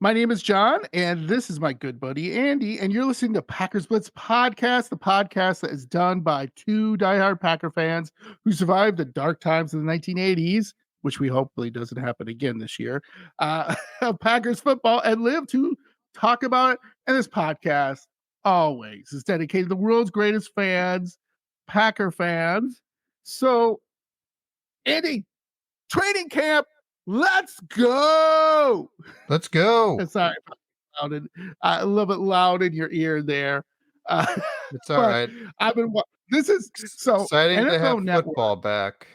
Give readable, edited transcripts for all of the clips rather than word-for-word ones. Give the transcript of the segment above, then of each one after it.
My name is John, and this is my good buddy Andy, and you're listening to Packers Blitz podcast, the podcast that is done by two diehard Packer fans who survived the dark times of the 1980s, which we hopefully doesn't happen again this year, of Packers football, and live to talk about it. And this podcast always is dedicated to the world's greatest fans, Packer fans. So, Andy, training camp, let's go! Let's go. Sorry, a little bit loud in your ear there. It's all right. I've been. This is so exciting to have NFL Network. football back.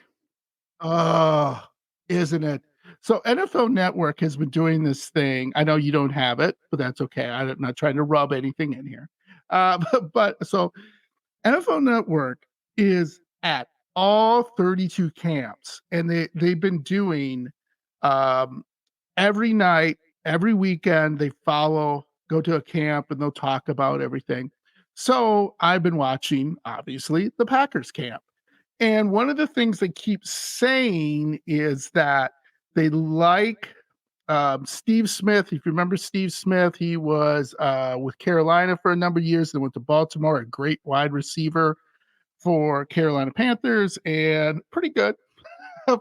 Oh, isn't it? So NFL Network has been doing this thing. I know you don't have it, but that's okay. I'm not trying to rub anything in here. But so NFL Network is at all 32 camps, and they've been doing every night, every weekend. They go to a camp, and they'll talk about everything. So I've been watching, obviously, the Packers camp. And one of the things they keep saying is that they like Steve Smith. If you remember Steve Smith, he was with Carolina for a number of years, then went to Baltimore, a great wide receiver for Carolina Panthers, and pretty good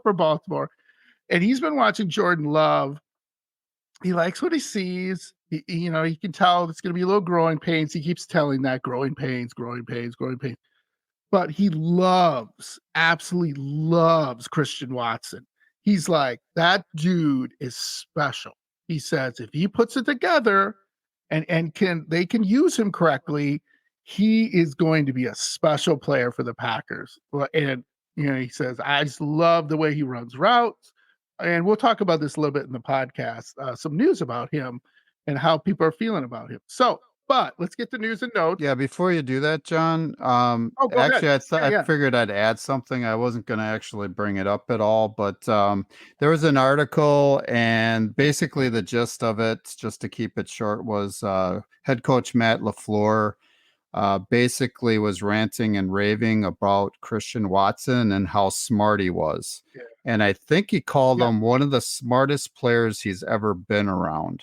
for Baltimore. And he's been watching Jordan Love. He likes what he sees. He can tell it's going to be a little growing pains. He keeps telling that growing pains. But he absolutely loves Christian Watson. He's like, that dude is special. He says if he puts it together and they can use him correctly, he is going to be a special player for the Packers. And he says, I just love the way he runs routes. And we'll talk about this a little bit in the podcast, some news about him and how people are feeling about him. But let's get the news and notes. Yeah, before you do that, John, actually, I figured I'd add something. I wasn't going to actually bring it up at all, but there was an article, and basically the gist of it, just to keep it short, was head coach Matt LaFleur basically was ranting and raving about Christian Watson and how smart he was. Yeah. And I think he called him one of the smartest players he's ever been around.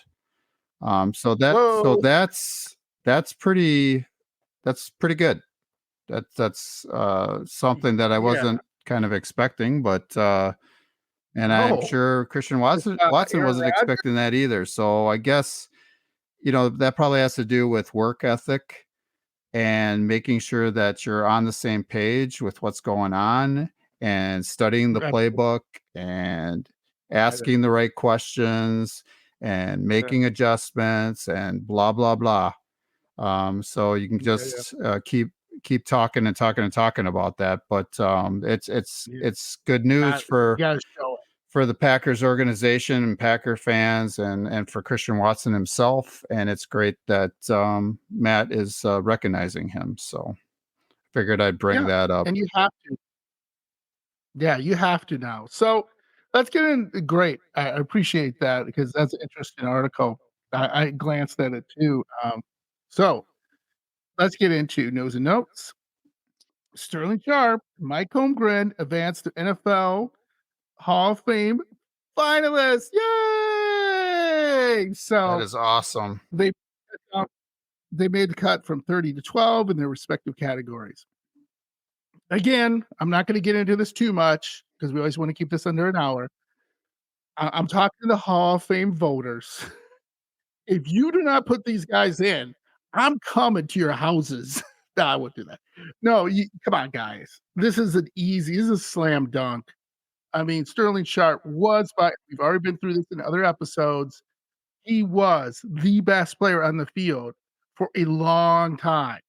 So that's pretty good. That's something that I wasn't kind of expecting, but and I'm sure Christian Watson wasn't expecting that either. So I guess that probably has to do with work ethic and making sure that you're on the same page with what's going on and studying the playbook and asking the right questions and making adjustments and blah, blah, blah. So you can just keep talking about that. But it's good news for the Packers organization and Packer fans and for Christian Watson himself. And it's great that Matt is recognizing him. So figured I'd bring that up. And you have to. Yeah, you have to now. So let's get in. Great. I appreciate that because that's an interesting article. I glanced at it too. So let's get into news and notes. Sterling Sharp, Mike Holmgren advanced to NFL Hall of Fame finalists. Yay! So that is awesome. They made the cut from 30 to 12 in their respective categories. Again, I'm not going to get into this too much because we always want to keep this under an hour. I'm talking to the Hall of Fame voters. If you do not put these guys in, I'm coming to your houses. No, I won't do that. No, come on, guys. This is a slam dunk. I mean, Sterling Sharp we've already been through this in other episodes. He was the best player on the field for a long time.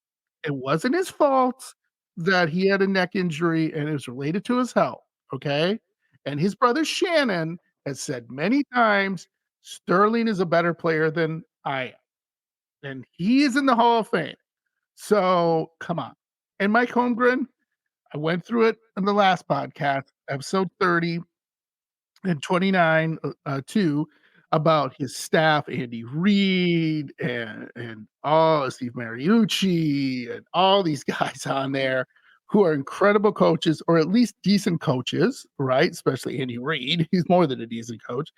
It wasn't his fault that he had a neck injury and it was related to his health. Okay. And his brother Shannon has said many times, Sterling is a better player than I am. And he is in the Hall of Fame. So come on. And Mike Holmgren, I went through it in the last podcast, episode 30 and 29, too, about his staff, Andy Reid and all Steve Mariucci and all these guys on there who are incredible coaches, or at least decent coaches, right? Especially Andy Reid. He's more than a decent coach.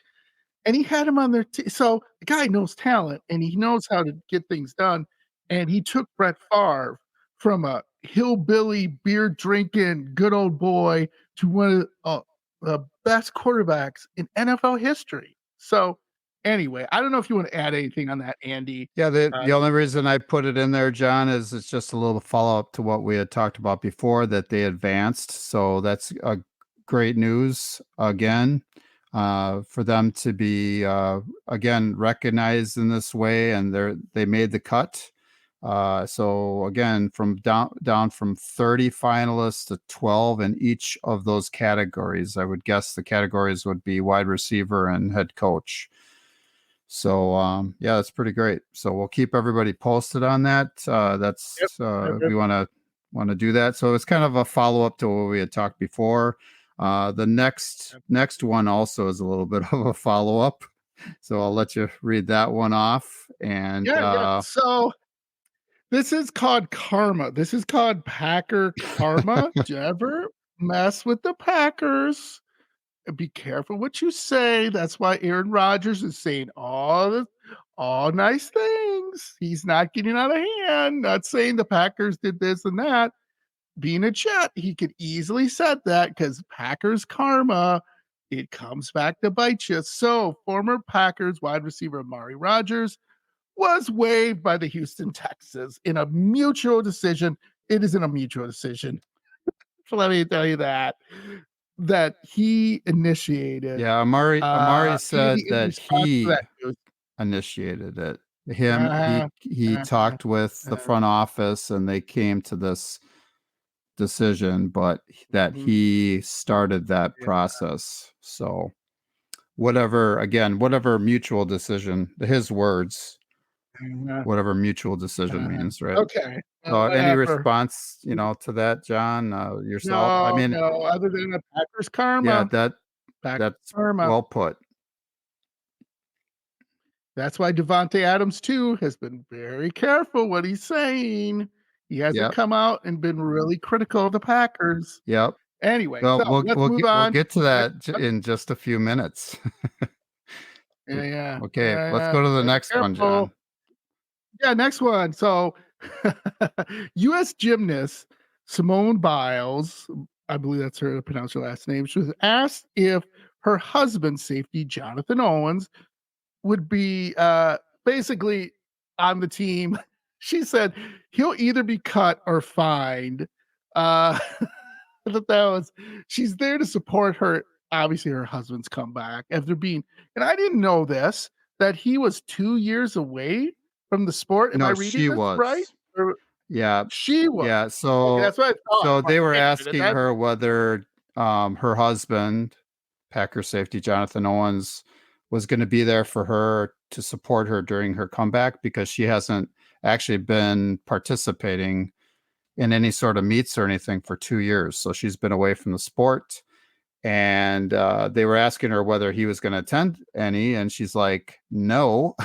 and he had him on their team. So the guy knows talent and he knows how to get things done. And he took Brett Favre from a hillbilly, beer drinking, good old boy to one of the best quarterbacks in NFL history. So, anyway, I don't know if you want to add anything on that, Andy. Yeah, the only reason I put it in there, John, is it's just a little follow-up to what we had talked about before, that they advanced. So that's great news again, for them to be again recognized in this way, and they made the cut. So again, from down from 30 finalists to 12 in each of those categories. I would guess the categories would be wide receiver and head coach. So yeah, that's pretty great. So we'll keep everybody posted on that. That's we want to do that. So it's kind of a follow up to what we had talked before. The next one also is a little bit of a follow up. So I'll let you read that one off. And so this is called karma. This is called Packer karma. Do you ever mess with the Packers? Be careful what you say. That's why Aaron Rodgers is saying all nice things. He's not getting out of hand. Not saying the Packers did this and that. Being a Jet, he could easily said that because Packers karma, it comes back to bite you. So former Packers wide receiver Amari Rodgers was waived by the Houston Texans in a mutual decision. It isn't a mutual decision. So let me tell you that he initiated. Yeah, Amari said that he initiated it. He talked with the front office and they came to this decision, but that he started that process. So whatever mutual decision, his words, whatever mutual decision means, right? Okay. So any response, to that, John, yourself? No, I mean, no, other than the Packers karma. Yeah, Packers that's karma. well put. That's why Devontae Adams too has been very careful what he's saying. He hasn't come out and been really critical of the Packers. Yep. Anyway, Well, so let's move on. We'll get to that in just a few minutes. Yeah. Okay, let's go to the next one, John. Yeah, next one. So, U.S. gymnast Simone Biles, I believe that's her pronounce her last name. She was asked if her husband's safety, Jonathan Owens, would be basically on the team. She said he'll either be cut or fined. She's there to support her. Obviously, her husband's comeback after being, and I didn't know this, that he was 2 years away from the sport. Am I reading this right? Yeah, she was. Yeah, so okay, that's what I thought. So they were asking her whether her husband, Packer safety Jonathan Owens, was going to be there for her to support her during her comeback, because she hasn't actually been participating in any sort of meets or anything for 2 years. So she's been away from the sport. And they were asking her whether he was going to attend any, and she's like, no.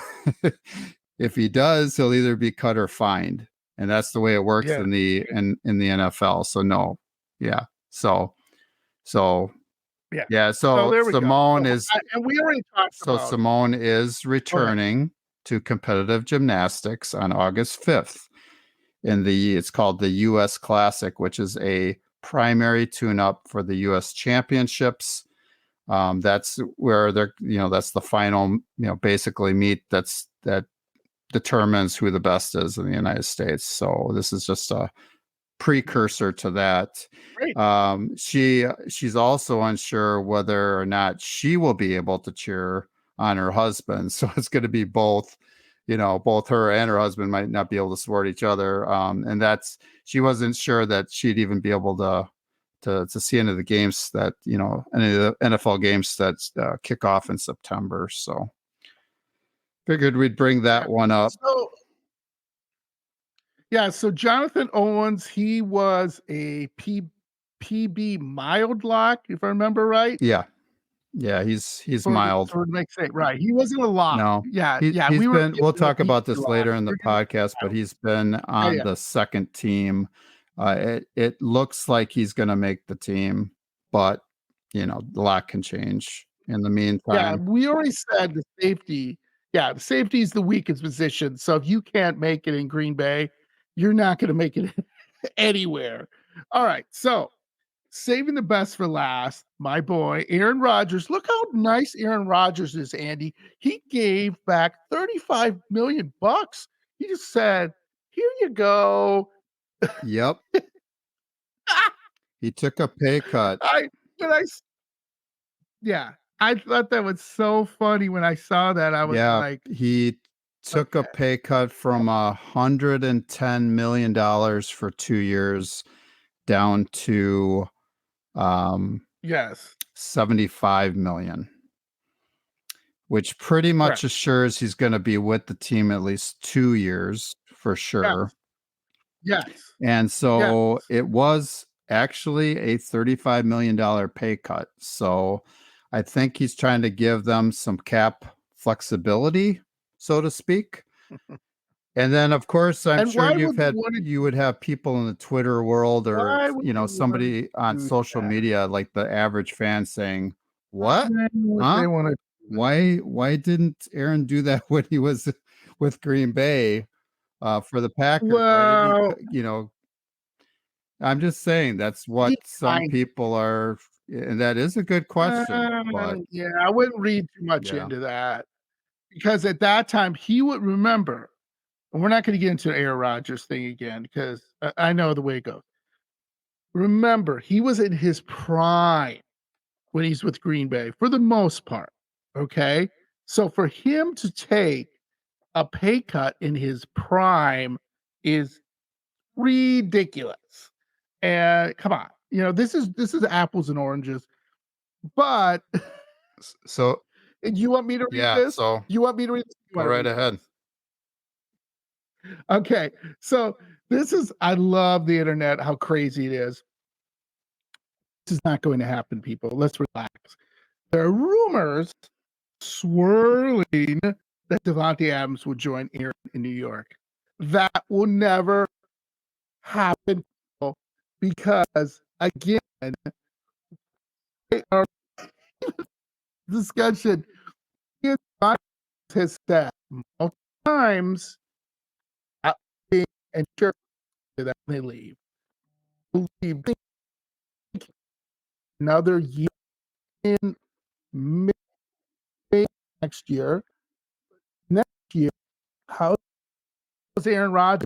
If he does, he'll either be cut or fined, and that's the way it works in the NFL. So no, so Simone is, and we already talked about it. Simone is returning to competitive gymnastics on August 5th it's called the U.S. Classic, which is a primary tune-up for the U.S. Championships. That's where that's the final, basically meet that determines who the best is in the United States. So this is just a precursor to that. She's also unsure whether or not she will be able to cheer on her husband. So it's going to be both. Both her and her husband might not be able to support each other. And she wasn't sure that she'd even be able to see any of the games that, any of the NFL games that kick off in September. So figured we'd bring that one up. So Jonathan Owens, he was a PB mild lock, if I remember right. Yeah, he's mild. Right. He wasn't a lock. No. We'll talk about this later in the podcast, but he's been on the second team. It looks like he's going to make the team, but a lot can change. in the Yeah, meantime. we already said the safety. Yeah, the safety is the weakest position. So if you can't make it in Green Bay, you're not going to make it anywhere. All right. So saving the best for last, my boy, Aaron Rodgers. Look how nice Aaron Rodgers is, Andy. He gave back 35 million bucks. He just said, "Here you go." Yep. He took a pay cut. I when I s- yeah, I thought that was so funny when I saw that. I was Yeah, like, he took a okay, pay cut from $110 million for 2 years down to, um, yes, 75 million, which pretty much correct. assures he's gonna be with the team at least 2 years for sure. Yes, yes, And yes. so it was actually a $35 million pay cut. So I think he's trying to give them some cap flexibility, so to speak. And then, of course, I'm And sure why would they want to? you would have people in the Twitter world or, Why would they want to somebody on do social that? media, like the average fan saying, "What? Why would Huh? they want to? Why didn't Aaron do that when he was with Green Bay, for the Packers? Why didn't he, Well, I'm just saying that's what he some kind people are, and that is a good question, but yeah, I wouldn't read too much yeah, into that because at that time he would remember. And we're not going to get into the Aaron Rodgers thing again because I know the way it goes. Remember, he was in his prime when he's with Green Bay for the most part. Okay. So for him to take a pay cut in his prime is ridiculous. And come on, this is apples and oranges. But so you want me to read yeah, this? so You want me to read this? You go want to right read ahead. this? Okay. So I love the internet, how crazy it is. This is not going to happen, people. Let's relax. There are rumors swirling that Devontae Adams would join Aaron in New York. That will never happen, people, because again, our discussion has said multiple times and sure that they leave. Leave another year in May next year. Next year, how does Aaron Rodgers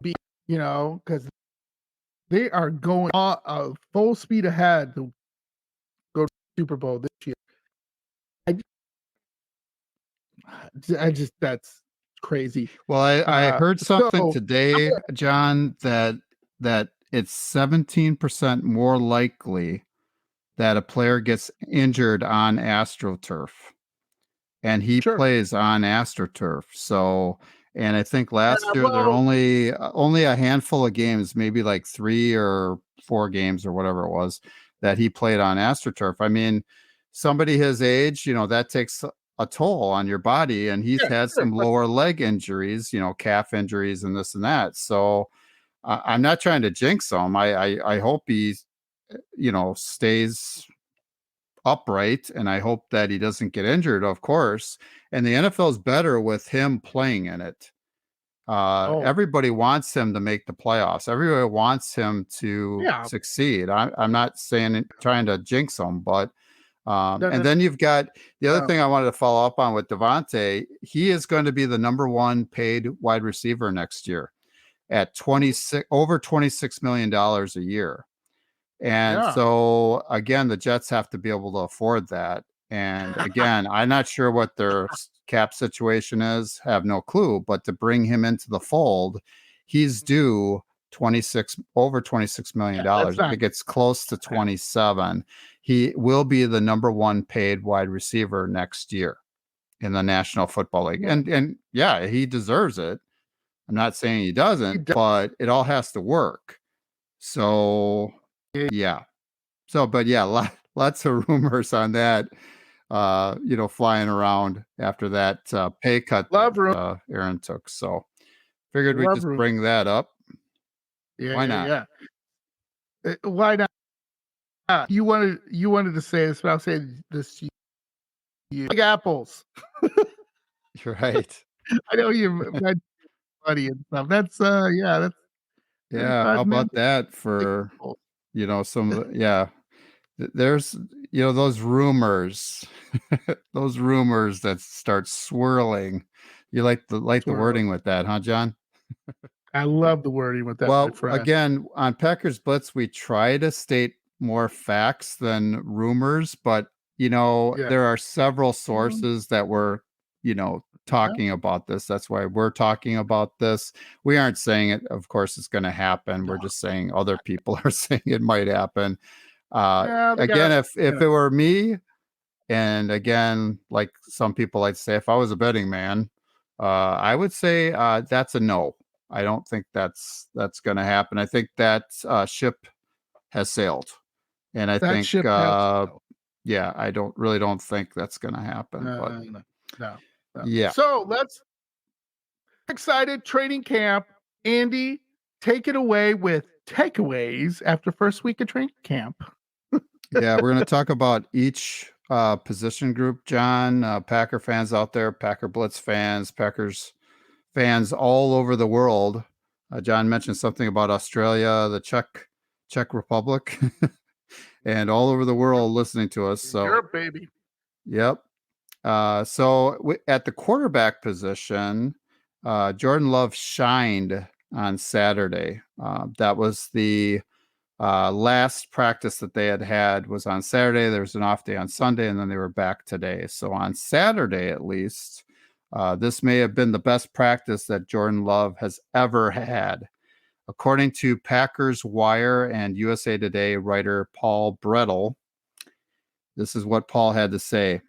be? Because they are going full speed ahead to go to the Super Bowl this year. I, I just that's crazy. Well, I heard something So today, John, that it's 17% more likely that a player gets injured on AstroTurf, and he sure, plays on AstroTurf. So, and I think last year there were well, only a handful of games, maybe like 3 or 4 games or whatever it was, that he played on AstroTurf. I mean, somebody his age, that takes a toll on your body, and he's yeah, had sure, some but lower leg injuries, calf injuries and this and that. So, I'm not trying to jinx him. I hope he, stays upright, and I hope that he doesn't get injured, of course. And the NFL is better with him playing in it. oh Everybody wants him to make the playoffs. Everybody wants him to yeah, succeed. I'm not trying to jinx him, but no, and no, then you've got the other no, thing I wanted to follow up on with Devontae. He is going to be the number one paid wide receiver next year at 26 over $26 million a year. And yeah, so again, the Jets have to be able to afford that. And again, I'm not sure what their cap situation is, have no clue, but to bring him into the fold, he's due 26 over 26 million yeah, that's dollars. I not think it's close to yeah, 27. He will be the number one paid wide receiver next year in the National Football League. yeah. And yeah, he deserves it. I'm not saying he He doesn't, does, but it all has to work. So yeah. So, but yeah, lots of rumors on that, flying around after that pay cut that love room, Aaron took. So, figured we'd love just room. bring that up. Yeah, Why yeah, not? yeah. Why not? You wanted to say this, but I'll say this. You big apples. You're right. I know you mentioned money and stuff. That's yeah, that's very Yeah, how fond about memory. that Big for, apples. some of the, yeah. There's, those rumors, those rumors that start swirling. You like the Swirling. wording with that, huh, John? I love the wording with that, my Well, friend. again, on Packers Blitz, we try to state more facts than rumors, but Yeah. there are several Mm, sources that were, yeah. talking about this. That's why we're talking about this. We aren't saying it, of course, it's going to happen. No. We're just saying other people are saying it might happen. Yeah, they Again, got if it were me, and again, like some people like to say, if I was a betting man, I would say that's a no. I don't think that's going to happen. I think that ship has sailed, and I that think, ship has sailed. yeah, I don't think that's going to happen. No, But no, no, no, no. yeah, So let's excited training camp. Andy, take it away with takeaways after first week of training camp. yeah, we're going to talk about each position group. John, Packer fans out there, Packer Blitz fans, Packers fans all over the world. John mentioned something about Australia, the Czech Republic, and all over the world listening to us. So, Europe, baby. yep. At the quarterback position, Jordan Love shined on Saturday. That was the last practice that they had was on Saturday. There was an off day on Sunday, and then they were back today. So on Saturday, at least, this may have been the best practice that Jordan Love has ever had. According to Packers Wire and USA Today writer Paul Brettel, this is what Paul had to say.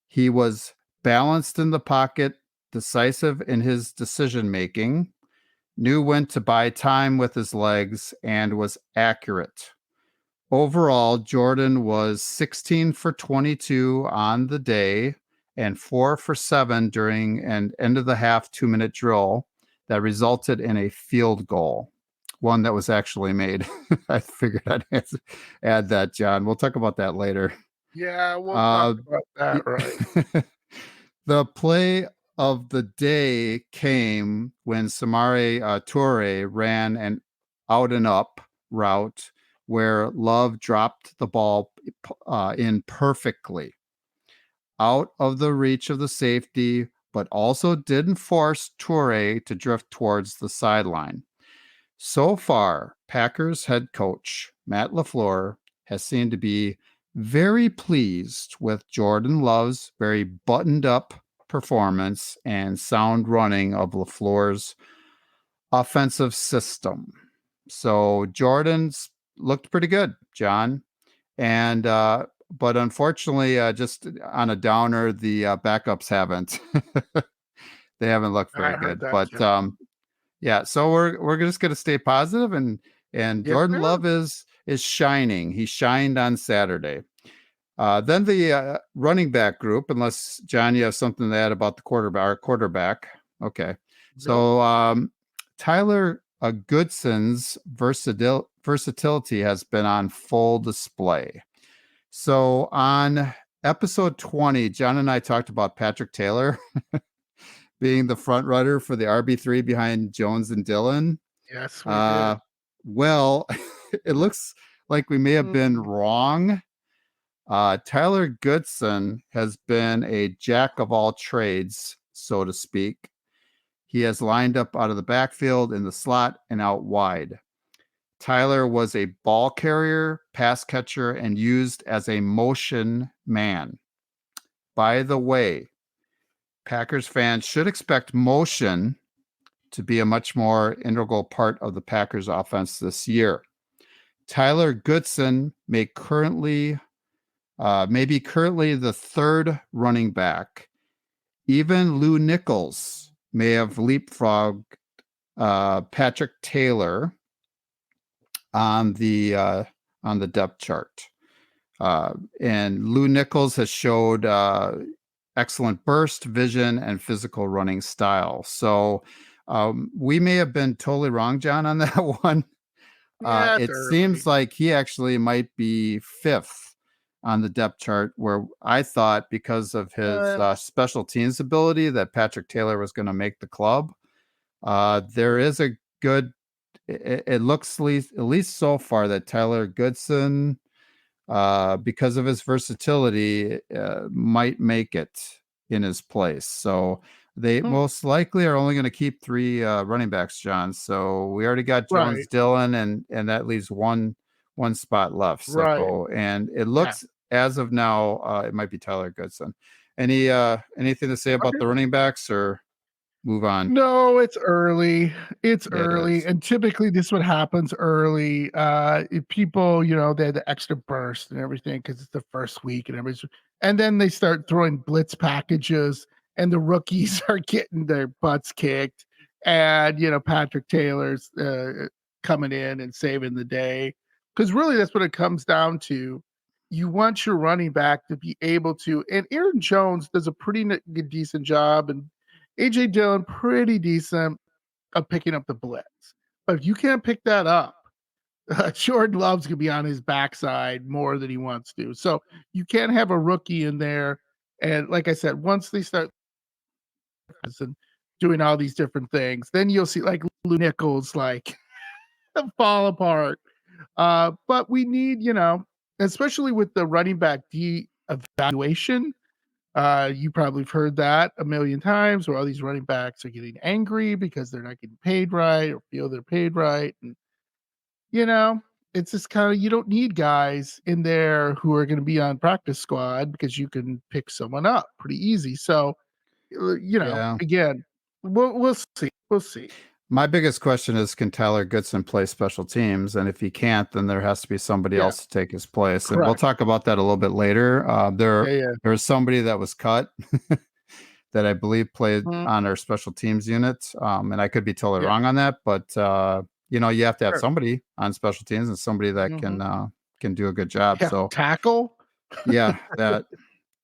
He was balanced in the pocket, decisive in his decision making, knew when to buy time with his legs, and was accurate. Overall, Jordan was 16 for 22 on the day and 4 for 7 during an end of the half 2-minute drill that resulted in a field goal, one that was actually made. I figured I'd add that, John. We'll talk about that later. Yeah, we'll Uh, talk about that, right? the play of the day came when Samari Toure ran an out and up route where Love dropped the ball in perfectly out of the reach of the safety, but also didn't force Toure to drift towards the sideline. So far, Packers head coach Matt LaFleur has seemed to be very pleased with Jordan Love's very buttoned up performance and sound running of LaFleur's offensive system. So Jordan's looked pretty good, John. And but unfortunately, just on a downer, the backups haven't. They haven't looked I very heard good. that But too. yeah, so we're just going to stay positive, and Yes, Jordan sir. Love is shining. He shined on Saturday. Then the running back group, unless John, you have something to add about the quarterback. Okay, Nope. so Tyler Goodson's versatility has been on full display. So on episode 20, John and I talked about Patrick Taylor being the front runner for the RB3 behind Jones and Dillon. Yes, we did. Well, it looks like we may have been Mm, wrong. Tyler Goodson has been a jack of all trades, so to speak. He has lined up out of the backfield, in the slot, and out wide. Tyler was a ball carrier, pass catcher, and used as a motion man. By the way, Packers fans should expect motion to be a much more integral part of the Packers offense this year. Tyler Goodson may be currently the third running back. Even Lou Nichols may have leapfrogged Patrick Taylor on the depth chart. And Lou Nichols has showed excellent burst, vision, and physical running style. So we may have been totally wrong, John, on that one. yeah, it's It early. seems like he actually might be fifth on the depth chart, where I thought because of his special teams ability that Patrick Taylor was going to make the club. There is a good, it looks at least so far that Tyler Goodson, because of his versatility, might make it in his place. So they most likely are only going to keep 3 running backs, John. So we already got Jones, Dillon, and that leaves one spot left. So and it looks as of now, it might be Tyler Goodson. Anything to say about the running backs, or move on? No, it's early. It's early. And typically this what happens early. If people, they have the extra burst and everything because it's the first week and everything. And then they start throwing blitz packages and the rookies are getting their butts kicked. And, Patrick Taylor's coming in and saving the day. Because really that's what it comes down to. You want your running back to be able to, and Aaron Jones does a pretty decent job, and AJ Dillon pretty decent of picking up the blitz. But if you can't pick that up, Jordan Love's gonna be on his backside more than he wants to. So you can't have a rookie in there. And like I said, once they start and doing all these different things, then you'll see like Lou Nichols fall apart. But we need, especially with the running back de-evaluation. You probably have heard that a million times, where all these running backs are getting angry because they're not getting paid right or feel they're paid right. And, it's just kind of, you don't need guys in there who are going to be on practice squad because you can pick someone up pretty easy. So, again, we'll see. We'll see. My biggest question is, can Tyler Goodson play special teams? And if he can't, then there has to be somebody else to take his place. And we'll talk about that a little bit later. There's somebody that was cut that I believe played on our special teams unit. And I could be totally wrong on that, but you have to have somebody on special teams and somebody that can do a good job. So tackle. That.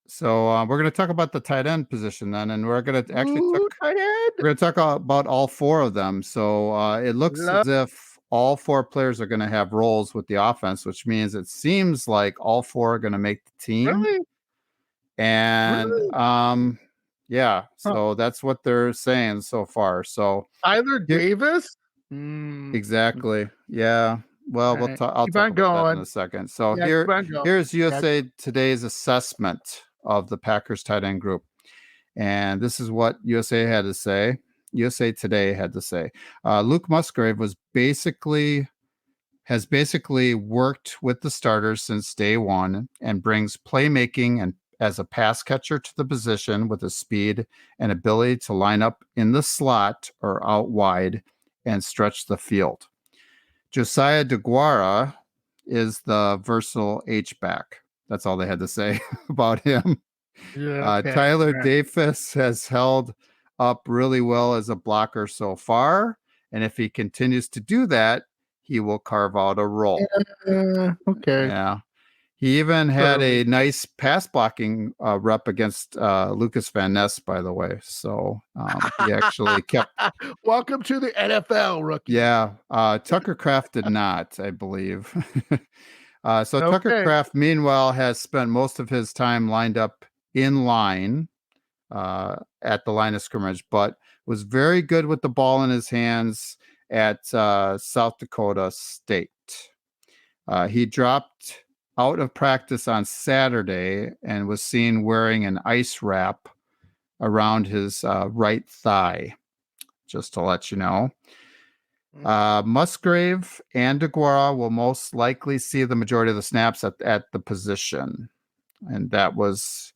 So we're going to talk about the tight end position then, and we're going to actually we're going to talk about all 4 of them. So it looks as if all 4 players are going to have roles with the offense, which means it seems like all 4 are going to make the team. Really? And so that's what they're saying so far. So Tyler Davis? Exactly. Yeah. Well, I'll talk about that in a second. So here's USA Today's assessment of the Packers tight end group. And this is what USA had to say. USA Today had to say. Luke Musgrave has basically worked with the starters since day one and brings playmaking and as a pass catcher to the position with his speed and ability to line up in the slot or out wide and stretch the field. Josiah DeGuara is the versatile H-back. That's all they had to say about him. Tyler Davis has held up really well as a blocker so far. And if he continues to do that, he will carve out a role. Yeah. He even had a nice pass blocking rep against Lucas Van Ness, by the way. So he actually kept. Welcome to the NFL, rookie. Yeah. Tucker Kraft did not, I believe. Tucker Kraft, meanwhile, has spent most of his time lined up in line at the line of scrimmage, but was very good with the ball in his hands at South Dakota State. He dropped out of practice on Saturday and was seen wearing an ice wrap around his right thigh, just to let you know. Musgrave and DeGuara will most likely see the majority of the snaps at the position. And that was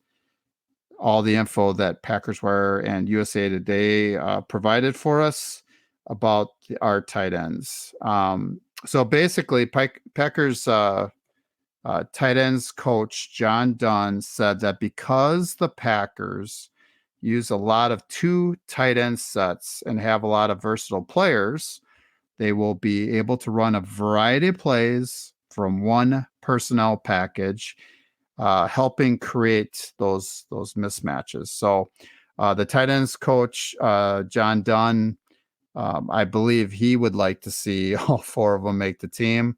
all the info that Packers Wire and USA Today provided for us about our tight ends. So basically, Packers tight ends coach John Dunn said that because the Packers use a lot of 2 tight end sets and have a lot of versatile players, they will be able to run a variety of plays from one personnel package, helping create those mismatches. So the tight ends coach, John Dunn, I believe he would like to see all 4 of them make the team.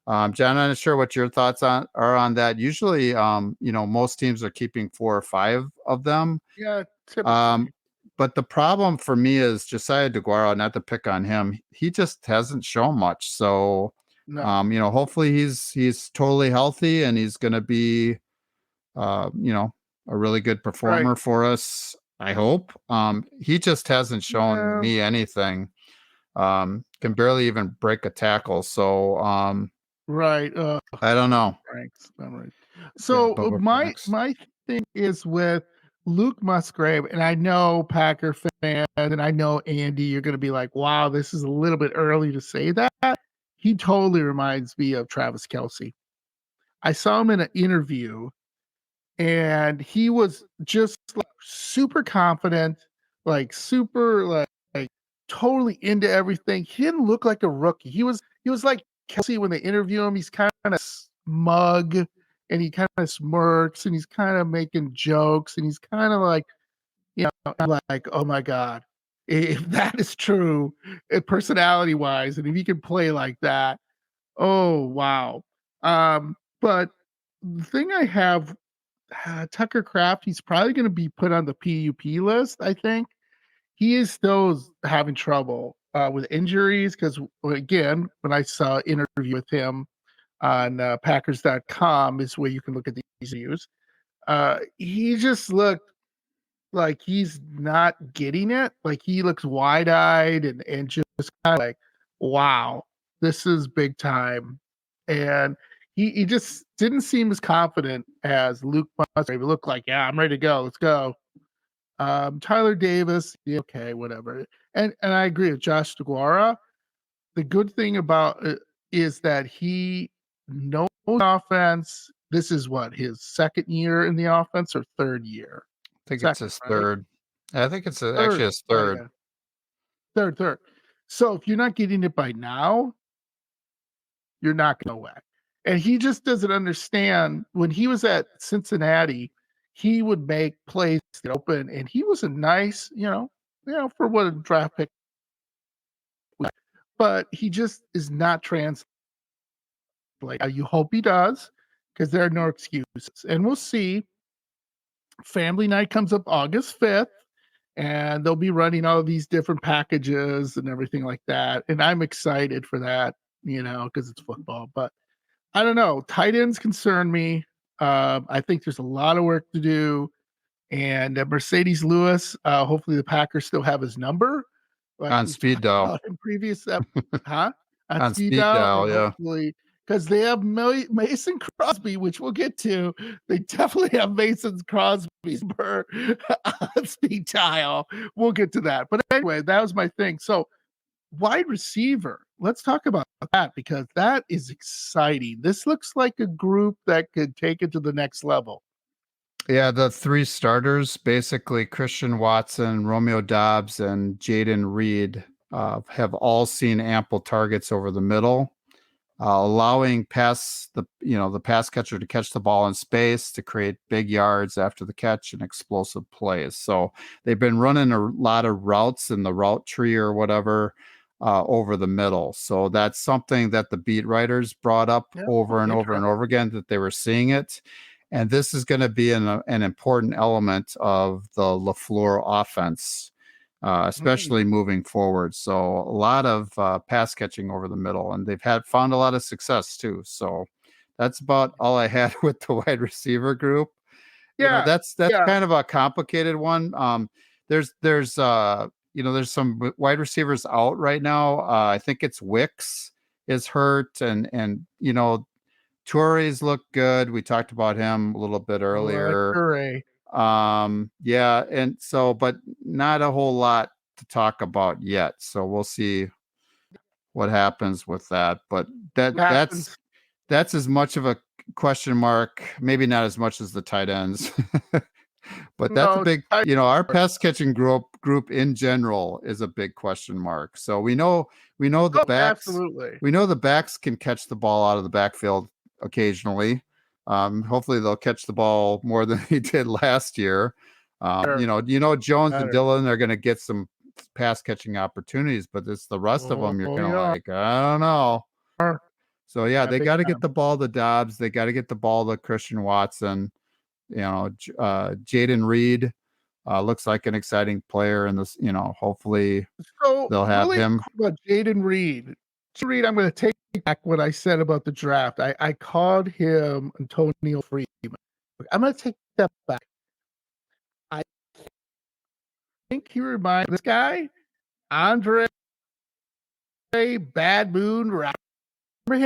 John, I'm not sure what your thoughts are on that. Usually, most teams are keeping 4 or 5 of them. Yeah, Um, typically. but the problem for me is Josiah DeGuara, not to pick on him, he just hasn't shown much. So, No. hopefully he's totally healthy and he's going to be, a really good performer Right. for us. I hope. He just hasn't shown Well, me anything. Can barely even break a tackle. So, right. I don't know. Franks. All right. Yeah, So Bubba Franks. my thing is with Luke Musgrave, and I know Packer fan, and I know Andy, you're going to be like, "Wow, this is a little bit early to say that." He totally reminds me of Travis Kelce. I saw him in an interview, and he was just like super confident, like super like totally into everything. He didn't look like a rookie. He was like Kelsey when they interview him. He's kind of smug and he kind of smirks and he's kind of making jokes and he's kind of like, I'm like, oh my God, if that is true, personality wise, and if he can play like that, oh wow. But the thing I have Tucker Kraft, he's probably going to be put on the PUP list. I think he is still having trouble with injuries because, again, when I saw an interview with him on Packers.com, is where you can look at these views. He just looked like he's not getting it. Like he looks wide eyed and just kind of like, wow, this is big time. And he just didn't seem as confident as Luke Musgrave. He looked like, yeah, I'm ready to go. Let's go. Tyler Davis, yeah, okay, whatever. And I agree with Josh DeGuara. The good thing about it is that he knows offense. This is what his second year in the offense or third year. I think it's Second, his right? third. I think it's actually Third. his Oh third. yeah, third. So if you're not getting it by now, you're not going to whack. And he just doesn't understand. When he was at Cincinnati, he would make plays get open, and he was a nice, for what a draft pick. But he just is not translating. You hope he does, because there are no excuses. And we'll see. Family night comes up August 5th, and they'll be running all of these different packages and everything like that. And I'm excited for that, because it's football. But I don't know. Tight ends concern me. I think there's a lot of work to do. And Mercedes Lewis, hopefully the Packers still have his number, like On we've speed talked dial. about in previous huh? On On speed speed dial, and dial, yeah. hopefully because they have Mason Crosby, which we'll get to. They definitely have Mason Crosby's number on speed dial. We'll get to that. But anyway, that was my thing. So wide receiver, let's talk about that because that is exciting. This looks like a group that could take it to the next level. Yeah, the 3 starters, basically Christian Watson, Romeo Dobbs, and Jaden Reed, have all seen ample targets over the middle, allowing the pass catcher to catch the ball in space to create big yards after the catch and explosive plays. So they've been running a lot of routes in the route tree or whatever over the middle. So that's something that the beat writers brought up over and over and over again, that they were seeing it. And this is going to be an important element of the LaFleur offense, especially moving forward. So a lot of pass catching over the middle, and they've found a lot of success too. So that's about all I had with the wide receiver group. Yeah, that's kind of a complicated one. There's some wide receivers out right now. I think it's Wicks is hurt, and Torres looked good. We talked about him a little bit earlier. Yeah, and so, but not a whole lot to talk about yet. So we'll see what happens with that. But that's as much of a question mark, maybe not as much as the tight ends. But that's a big, our pass catching group in general is a big question mark. So we know the backs. Absolutely. We know the backs can catch the ball out of the backfield occasionally. Hopefully they'll catch the ball more than he did last year. Jones and Dillon are going to get some pass catching opportunities, but it's the rest of them. You're kind of like, I don't know. So yeah, they big got to time. get the ball to Dobbs. They got to get the ball to Christian Watson. Jaden Reed looks like an exciting player in this. Hopefully So they'll have really him. quick about Jaden Reed. Jaden Reed, I'm going to take back what I said about the draft. I called him Antonio Freeman. I'm going to take that back. I think he reminds this guy, Andre Bad Moon. Remember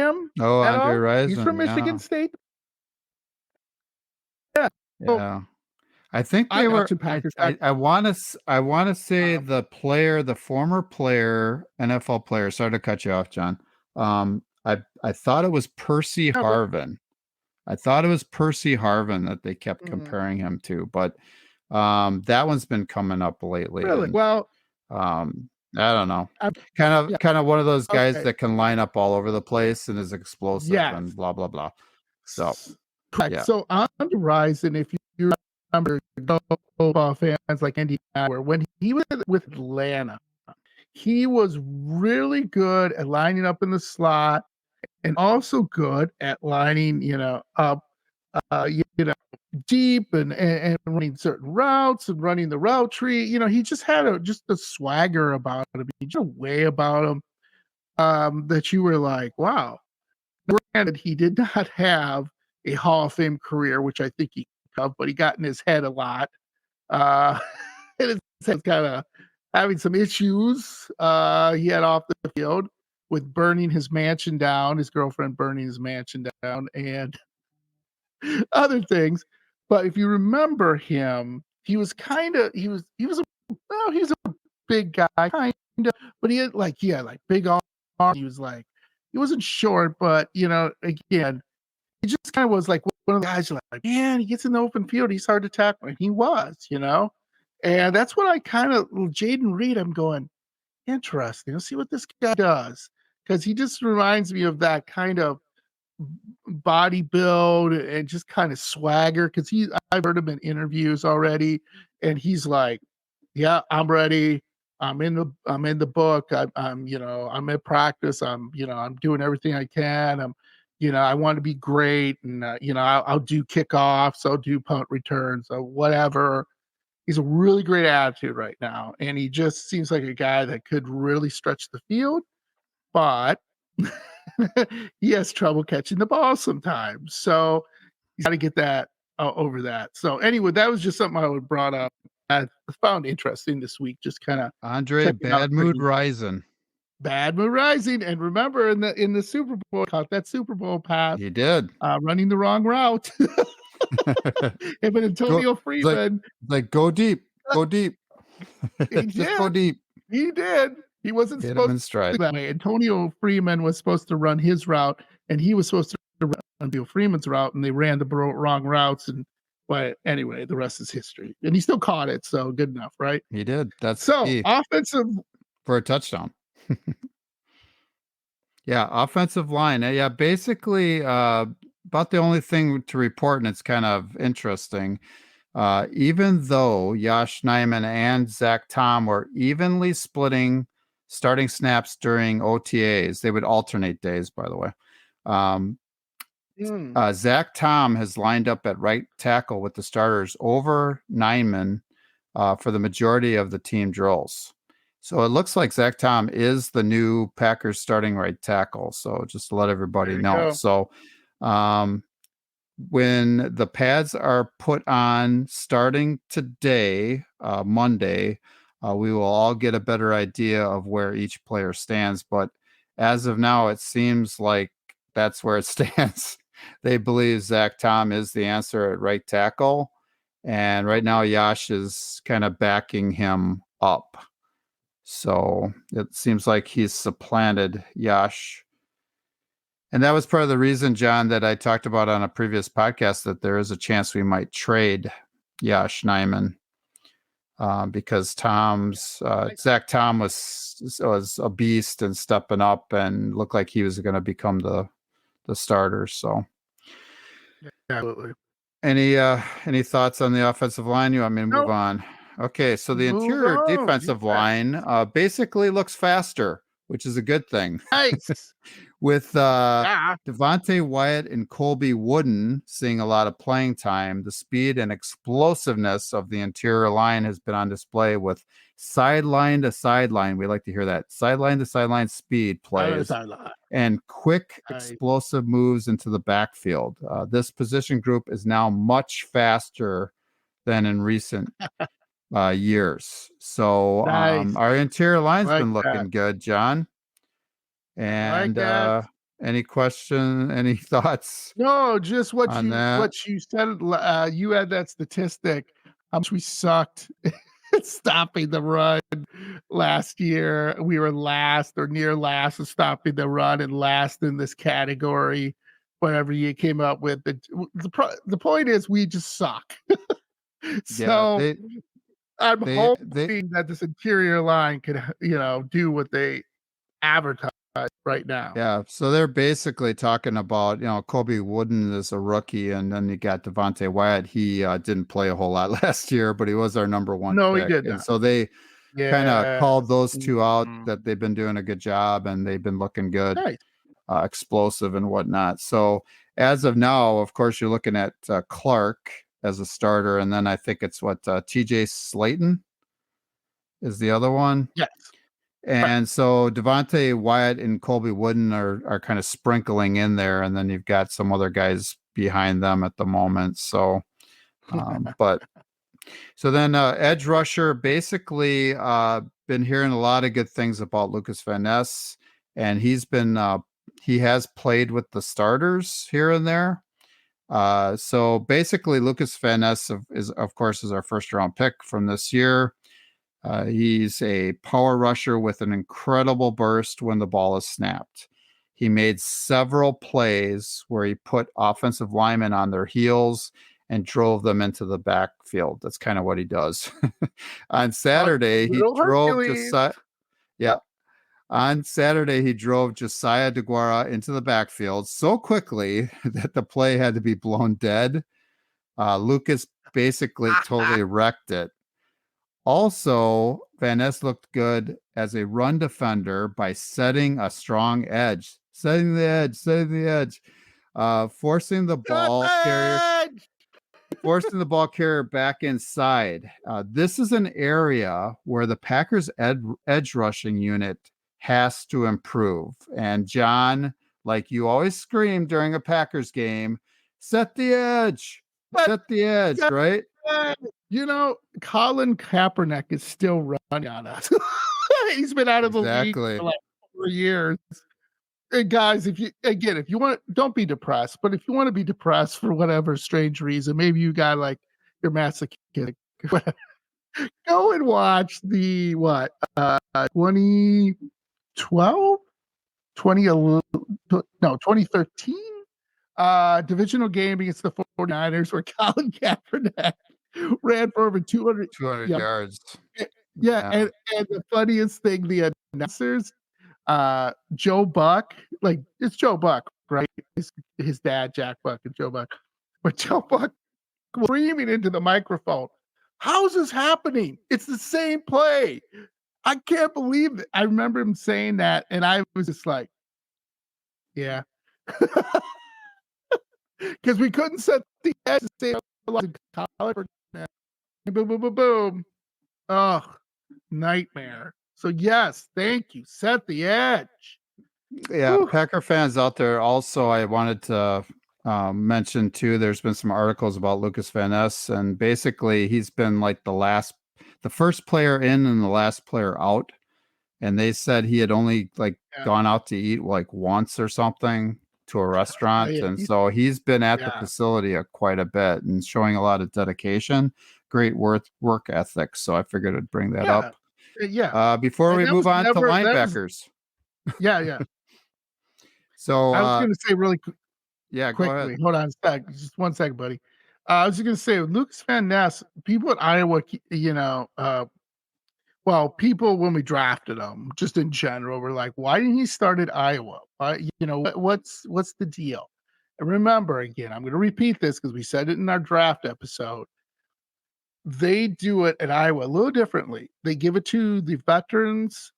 him Oh, at Andre all? He's Rison. from Michigan Yeah, State. Yeah. So yeah. I think I they were. watching Packers. I want to. I want to say the former player, NFL player. Sorry to cut you off, John. I thought it was Percy Harvin. I thought it was Percy Harvin that they kept comparing him to, but that one's been coming up lately. Really? And, well, I don't know. Kind of one of those guys that can line up all over the place and is explosive and blah blah blah. So correct. yeah. So on the horizon, if you remember football fans like Andy, when he was with Atlanta, he was really good at lining up in the slot and also good at lining, up, deep and running certain routes and running the route tree. He just had just a swagger about him, just a way about him that you were like, wow. Granted, he did not have a Hall of Fame career, which I think he could have, but he got in his head a lot. And his head's kind of having some issues he had off the field with burning his mansion down, his girlfriend burning his mansion down, and other things. But if you remember him, he was a big guy, kind of, but he had like big arms. He wasn't short, but again, he just kind of was like one of the guys. You're like, man, he gets in the open field, he's hard to tackle, and he was, and that's what I kind of Jaden Reed. I'm going interesting. Let's see what this guy does, because he just reminds me of that kind of body build and just kind of swagger. Because I've heard him in interviews already, and he's like, "Yeah, I'm ready. I'm in the book. I'm at practice. I'm doing everything I can. I want to be great, and I'll do kickoffs, I'll do punt returns, or whatever." He's a really great attitude right now, and he just seems like a guy that could really stretch the field, but he has trouble catching the ball sometimes. So he's got to get that over that. So anyway, that was just something I would brought up. I found interesting this week. Just kind of Andre Bad Mood Rising. Bad Mood Rising, and remember in the Super Bowl, caught that Super Bowl pass. He did running the wrong route. If an Antonio Freeman, like go deep, just go deep. He did. He wasn't supposed to do that way. Antonio Freeman was supposed to run his route, and he was supposed to run Antonio Freeman's route, and they ran the wrong routes. But anyway, the rest is history. And he still caught it, so good enough, right? He did. That's so key. Offensive for a touchdown. Yeah, offensive line. Yeah, basically about the only thing to report, and it's kind of interesting. Even though Josh Nijman and Zach Tom were evenly splitting starting snaps during OTAs, they would alternate days, by the way. Zach Tom has lined up at right tackle with the starters over Nijman for the majority of the team drills. So it looks like Zach Tom is the new Packers starting right tackle. So just to let everybody know. Go. So when the pads are put on starting today, Monday, we will all get a better idea of where each player stands. But as of now, it seems like that's where it stands. They believe Zach Tom is the answer at right tackle. And right now, Yash is kind of backing him up. So it seems like he's supplanted Yash. And that was part of the reason, John, that I talked about on a previous podcast, that there is a chance we might trade Josh Nijman because Zach Tom was a beast and stepping up and looked like he was going to become the starter. So, absolutely. Any thoughts on the offensive line? You want me to move on? Okay, so the interior defensive line basically looks faster which is a good thing. Nice. With Yeah. Devontae Wyatt and Colby Wooden seeing a lot of playing time, the speed and explosiveness of the interior line has been on display with sideline to sideline. We like to hear that sideline to sideline speed plays and quick, explosive moves into the backfield. This position group is now much faster than in recent years. So Nice. our interior line's Like been looking that. good, John. Like And that. any thoughts No, just what on that? you said. You had that statistic. How much we sucked at stopping the run last year. We were last or near last in stopping the run, and last in this category. Whatever you came up with, the point is we just suck. Yeah, So I'm they hoping that this interior line could, do what they advertise right now. yeah. So they're basically talking about, Kobe Wooden is a rookie, and then you got Devontae Wyatt. He didn't play a whole lot last year, but he was our number one No, he pick. did And not. so they kind of called those two out, Mhm. that they've been doing a good job and they've been looking good, Nice. explosive and whatnot. So as of now, of course, you're looking at Clark as a starter, and then I think it's TJ Slayton is the other one. Yes. And so Devontae Wyatt and Colby Wooden are kind of sprinkling in there, and then you've got some other guys behind them at the moment. So, but so then edge rusher, basically been hearing a lot of good things about Lucas Van Ness, and he has played with the starters here and there. So basically, Lucas Van Ness is of course our first round pick from this year. He's a power rusher with an incredible burst when the ball is snapped. He made several plays where he put offensive linemen on their heels and drove them into the backfield. That's kind of what he does. On Saturday, he drove Josiah. Yeah. On Saturday, he drove Josiah DeGuara into the backfield so quickly that the play had to be blown dead. Lucas basically totally wrecked it. Also, Van Ness looked good as a run defender by setting a strong edge, forcing the ball carrier back inside. This is an area where the Packers edge rushing unit has to improve. And John, like you always scream during a Packers game, set the edge, right? Colin Kaepernick is still running on us. He's been out of the league for like 4 years. And guys, if you want, don't be depressed. But if you want to be depressed for whatever strange reason, maybe you got like your masochistic. Go and watch the 2012, 2013 divisional game against the 49ers where Colin Kaepernick ran for over 200 yards. Yeah. And the funniest thing, the announcers, Joe Buck, like it's Joe Buck, right? His dad, Jack Buck, and Joe Buck. But Joe Buck was screaming into the microphone, "How's this happening? It's the same play. I can't believe it." I remember him saying that, and I was just like, yeah. Because we couldn't set the edge to say college. Boom, boom, boom, boom. Oh, nightmare. So yes, thank you. Set the edge. Yeah, whew. Packer fans out there. Also, I wanted to mention too. There's been some articles about Lucas Van Ness, and basically he's been like the first player in and the last player out. And they said he had only gone out to eat like once or something to a restaurant. And so he's been at the facility quite a bit and showing a lot of dedication, great work ethic. So I figured I'd bring that up. Yeah. Before we move on to linebackers. Yeah. So I was going to say really quickly. Go ahead. Hold on a sec. Just 1 second, buddy. I was just going to say, Lucas Van Ness, people at Iowa, people when we drafted him, just in general, were like, "Why didn't he start at Iowa? What's the deal?" And remember, again, I'm going to repeat this because we said it in our draft episode. They do it at Iowa a little differently. They give it to the veterans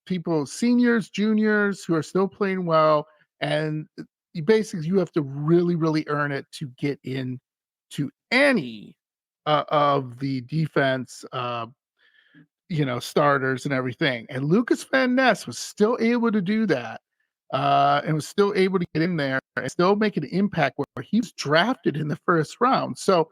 people, seniors, juniors who are still playing well, and you have to really, really earn it to get in to any of the defense, starters and everything. And Lucas Van Ness was still able to do that, and was still able to get in there and still make an impact where he was drafted in the first round. So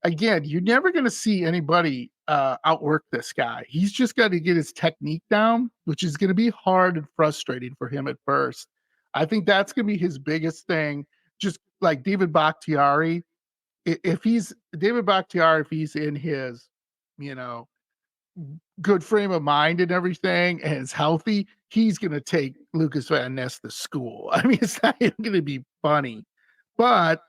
again, you're never going to see anybody outwork this guy. He's just got to get his technique down, which is going to be hard and frustrating for him at first. I think that's going to be his biggest thing. Just like David Bakhtiari, if he's in his, you know, good frame of mind and everything and is healthy, he's going to take Lucas Van Ness to school. I mean, it's not even going to be funny, but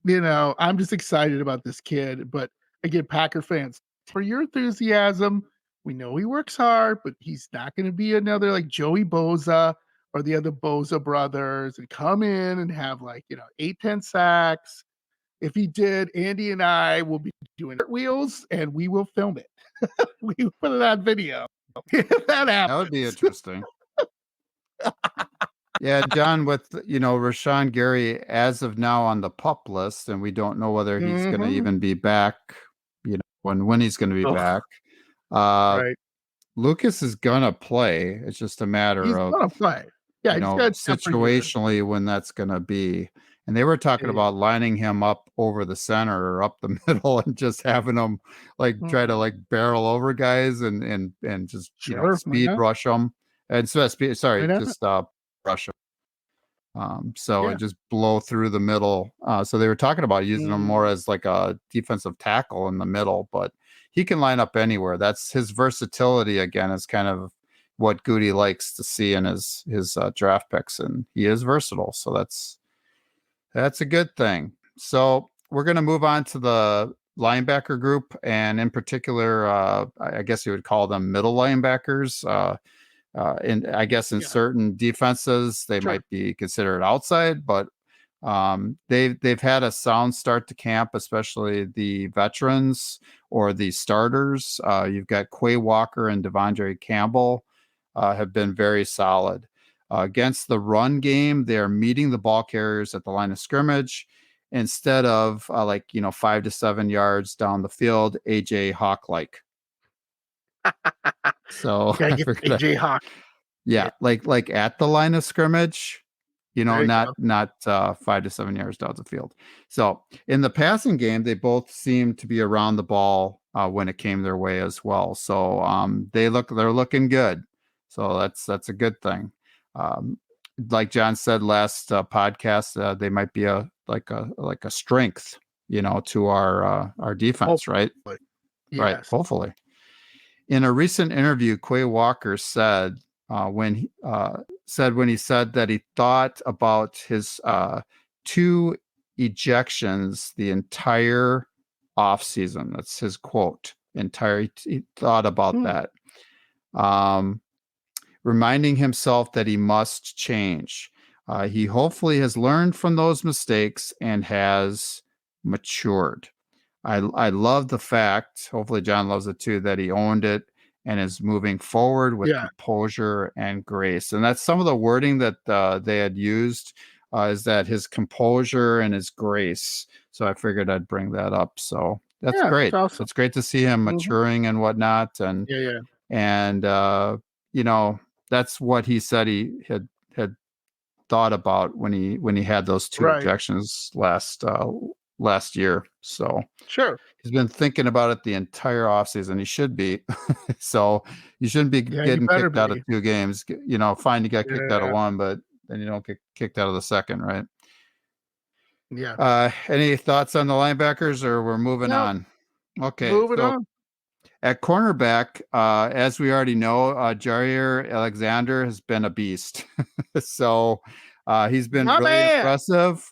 I'm just excited about this kid. But again, Packer fans, for your enthusiasm, we know he works hard, but he's not going to be another like Joey Bosa or the other Bosa brothers and come in and have 8-10 sacks. If he did, Andy and I will be doing wheels and we will film it. We will put it on video. If that happens. That would be interesting. Yeah, John, with Rashawn Gary as of now on the PUP list, and we don't know whether he's going to even be back. When he's going to be back. Right. Lucas is going to play. It's just a matter of going to play. Yeah, situationally when that's going to be. And they were talking about lining him up over the center or up the middle and just having him try to barrel over guys and just speed rush them and just rush them. And just blow through the middle. So they were talking about using him more as like a defensive tackle in the middle, but he can line up anywhere. That's his versatility again is kind of what Goody likes to see in his draft picks, and he is versatile. So that's a good thing. So we're going to move on to the linebacker group, and in particular, I guess you would call them middle linebackers. And I guess in certain defenses, they might be considered outside, but they've had a sound start to camp, especially the veterans or the starters. You've got Quay Walker and Devondre Campbell have been very solid. Against the run game, they're meeting the ball carriers at the line of scrimmage instead of 5 to 7 yards down the field, AJ Hawk-like. So AJ Hawk. Yeah, like at the line of scrimmage, not 5 to 7 yards down the field. So in the passing game, they both seem to be around the ball when it came their way as well. So they're looking good. So that's a good thing. Like John said last podcast, they might be a strength, to our defense, hopefully. Right? Yes. Right. Hopefully. In a recent interview, Quay Walker said when he said that he thought about his 2 ejections the entire offseason. That's his quote. He thought about that. Reminding himself that he must change. He hopefully has learned from those mistakes and has matured. I love the fact, hopefully John loves it too, that he owned it and is moving forward with composure and grace. And that's some of the wording that they had used is that his composure and his grace. So I figured I'd bring that up. So that's great. That's awesome. It's great to see him maturing and whatnot. And that's what he said he had thought about when he had those 2 ejections last year. So he's been thinking about it the entire offseason. He should be. So you shouldn't be getting kicked out of 2 games. Fine, you got kicked out of 1, but then you don't get kicked out of the second, right? Yeah. Any thoughts on the linebackers, or we're moving on? Okay. Moving on. At cornerback, as we already know, Jair Alexander has been a beast. So he's been really impressive,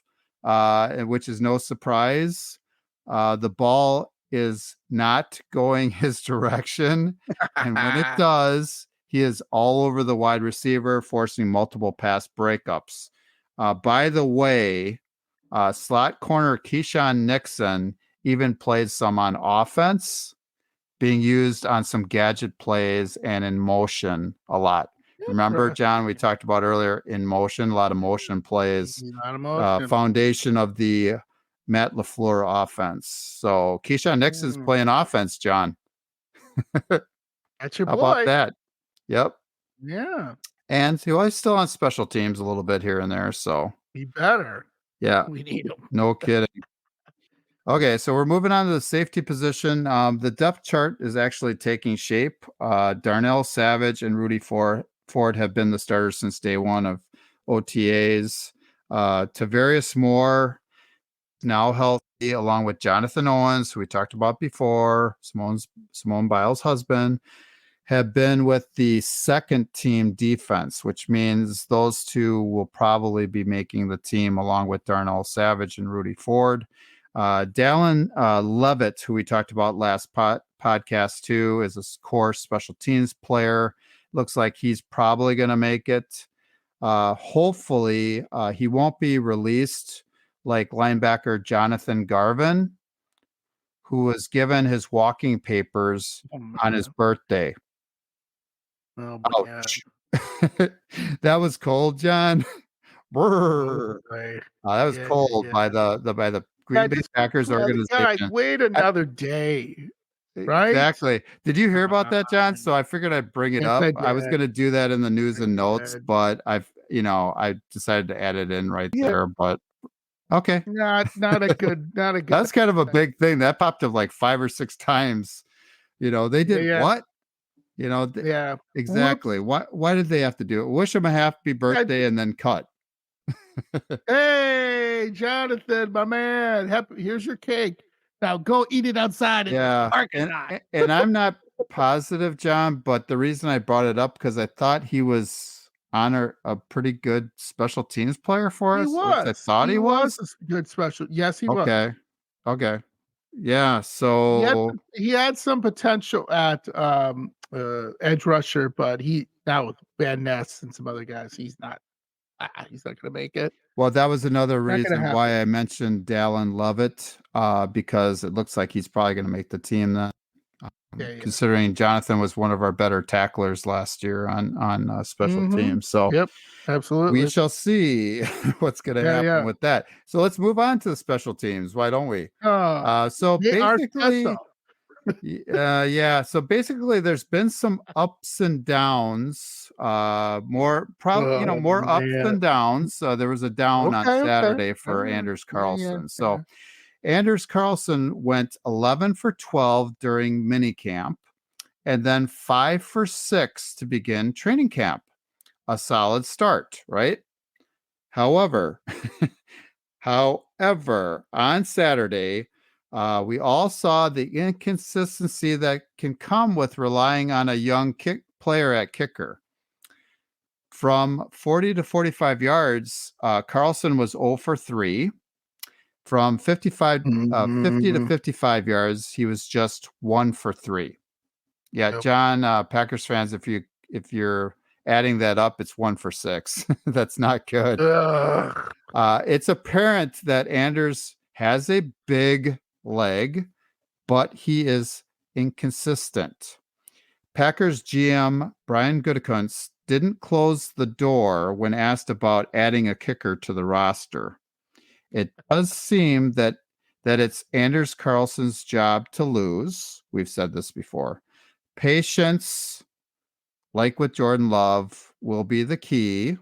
which is no surprise. The ball is not going his direction. And when it does, he is all over the wide receiver, forcing multiple pass breakups. By the way, slot corner Keyshawn Nixon even played some on offense, being used on some gadget plays and in motion a lot. Remember, John, we talked about earlier in motion, a lot of motion plays, A lot of motion. foundation of the Matt LaFleur offense. So Keyshawn Nixon's playing offense, John. That's your How boy. about that? Yep. Yeah. And he was still on special teams a little bit here and there. So He better. yeah, We need him. no kidding. Okay, so we're moving on to the safety position. The depth chart is actually taking shape. Darnell Savage and Rudy Ford have been the starters since day one of OTAs. Tavarius Moore now healthy, along with Jonathan Owens, who we talked about before, Simone Biles' husband, have been with the second team defense, which means those two will probably be making the team along with Darnell Savage and Rudy Ford. Dallin Levitt, who we talked about last podcast too, is a core special teams player. Looks like he's probably going to make it. Hopefully, he won't be released like linebacker Jonathan Garvin, who was given his walking papers on his birthday. Oh, ouch. That was cold, John. That was cold by the Green Bay Packers organization. Guys, wait another day. Right? Exactly. Did you hear about that, John? So I figured I'd bring it up. I was going to do that in the news and notes, but I decided to add it in right there. But okay, not a good. That's kind of a big thing that popped up like 5 or 6 times. They did what? Exactly. Whoops. Why did they have to do it? Wish him a happy birthday and then cut. Hey, Jonathan, my man, here's your cake. Now go eat it outside. And I'm not positive, John, but the reason I brought it up because I thought he was on a pretty good special teams player for us. I thought he was a good special. Yes, he was. Okay. Yeah. So he had some potential at edge rusher, but now with Van Ness and some other guys, he's not going to make it. Well, that was another reason why I mentioned Dallin Levitt, because it looks like he's probably going to make the team then. Considering Jonathan was one of our better tacklers last year on special teams. So yep, absolutely. We shall see what's going to happen with that. So let's move on to the special teams. Why don't we? So basically, So basically, there's been some ups and downs. More ups than downs. There was a down on Saturday for Anders Carlson. So Anders Carlson went 11 for 12 during minicamp, and then 5 for 6 to begin training camp. A solid start, right? However, on Saturday, we all saw the inconsistency that can come with relying on a young player at kicker. From 40 to 45 yards, Carlson was 0 for 3. From 50 to 55 yards, he was just 1 for 3. Yeah, yep. John, Packers fans, if you're adding that up, it's 1 for 6. That's not good. It's apparent that Anders has a big leg, but he is inconsistent. Packers GM Brian Gutekunst didn't close the door when asked about adding a kicker to the roster. It does seem that it's Anders Carlson's job to lose. We've said this before. Patience, like with Jordan Love, will be the key.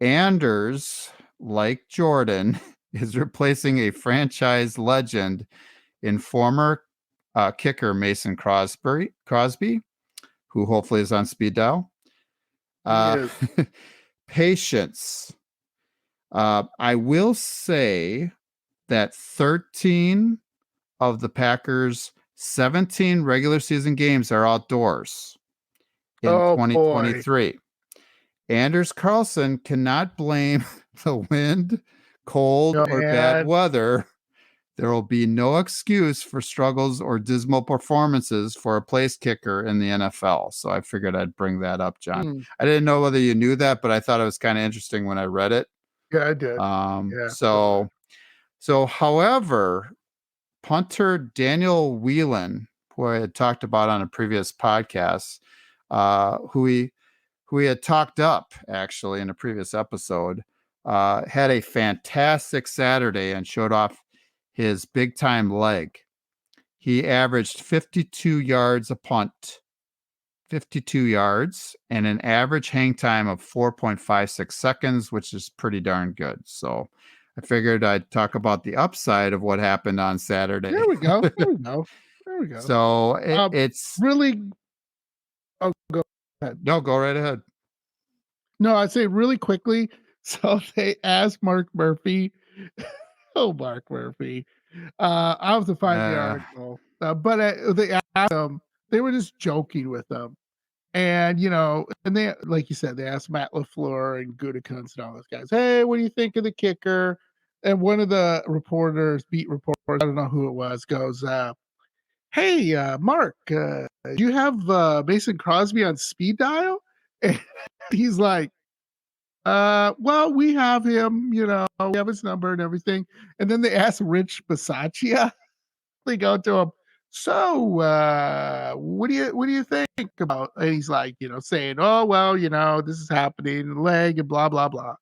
Anders, like Jordan, is replacing a franchise legend in former kicker Mason Crosby, who hopefully is on speed dial. Patience. I will say that 13 of the Packers' 17 regular season games are outdoors in 2023. Boy. Anders Carlson cannot blame the wind, cold, or bad weather. There will be no excuse for struggles or dismal performances for a place kicker in the NFL. So I figured I'd bring that up, John. I didn't know whether you knew that, but I thought it was kind of interesting when I read it. Yeah, I did. So however, punter Daniel Whelan, who I had talked about on a previous podcast, who who we had talked up actually in a previous episode, had a fantastic Saturday and showed off his big time leg. He averaged 52 yards a punt, 52 yards, and an average hang time of 4.56 seconds, which is pretty darn good. So I figured I'd talk about the upside of what happened on Saturday. There we go. There we go. There we go. So it's really. Oh, go ahead. No, go right ahead. No, I'd say really quickly. So they asked Mark Murphy. Oh, Mark Murphy. I'll have to find the article. But they asked him, they were just joking with him. And, and they, like you said, they asked Matt LaFleur and Gutekunst and all those guys, hey, what do you think of the kicker? And one of the beat reporters, I don't know who it was, goes, hey, Mark, do you have Mason Crosby on speed dial? And he's like, well, we have him, we have his number and everything. And then they asked Rich Bisaccia. They go to him, so what do you think about? And he's like, saying, oh, well, this is happening, leg and blah, blah, blah.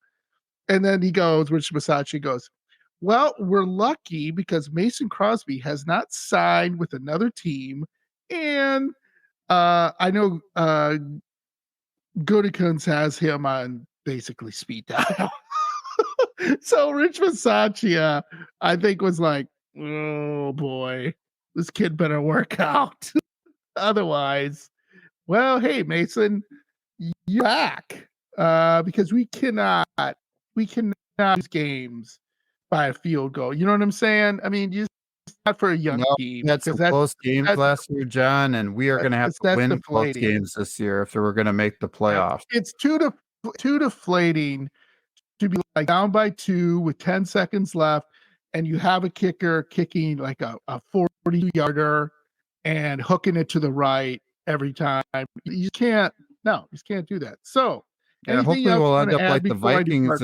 And then Rich Bisaccia goes, well, we're lucky because Mason Crosby has not signed with another team. And I know Gutekunst has him on basically speed dial. So Rich Bisaccia, I think, was like, oh boy, this kid better work out. Otherwise, well, hey, Mason, you're back. Because we cannot lose games by a field goal. You know what I'm saying? I mean, not for a young team. We had some close games last year, John, and we are going to have to win close games this year if we're going to make the playoffs. It's too deflating to be like down by 2 with 10 seconds left, and you have a kicker kicking like a 40-yarder and hooking it to the right every time. You can't do that. So hopefully we'll end up like the Vikings,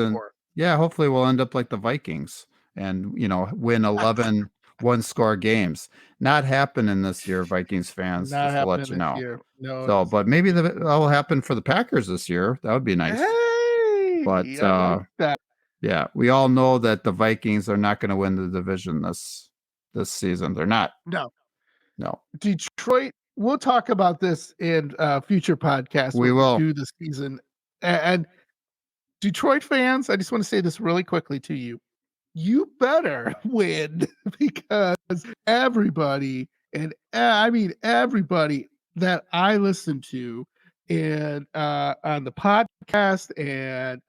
hopefully we'll end up like the Vikings and win 11 one-score games. Not happening this year, Vikings fans. Just to let you know. No, so, but maybe that will happen for the Packers this year. That would be nice. Hey, but yeah, we all know that the Vikings are not going to win the division this season. They're not. No. Detroit. We'll talk about this in future podcasts. We will do this season. And Detroit fans, I just want to say this really quickly to you. You better win, because everybody, and I mean everybody that I listen to and on the podcast and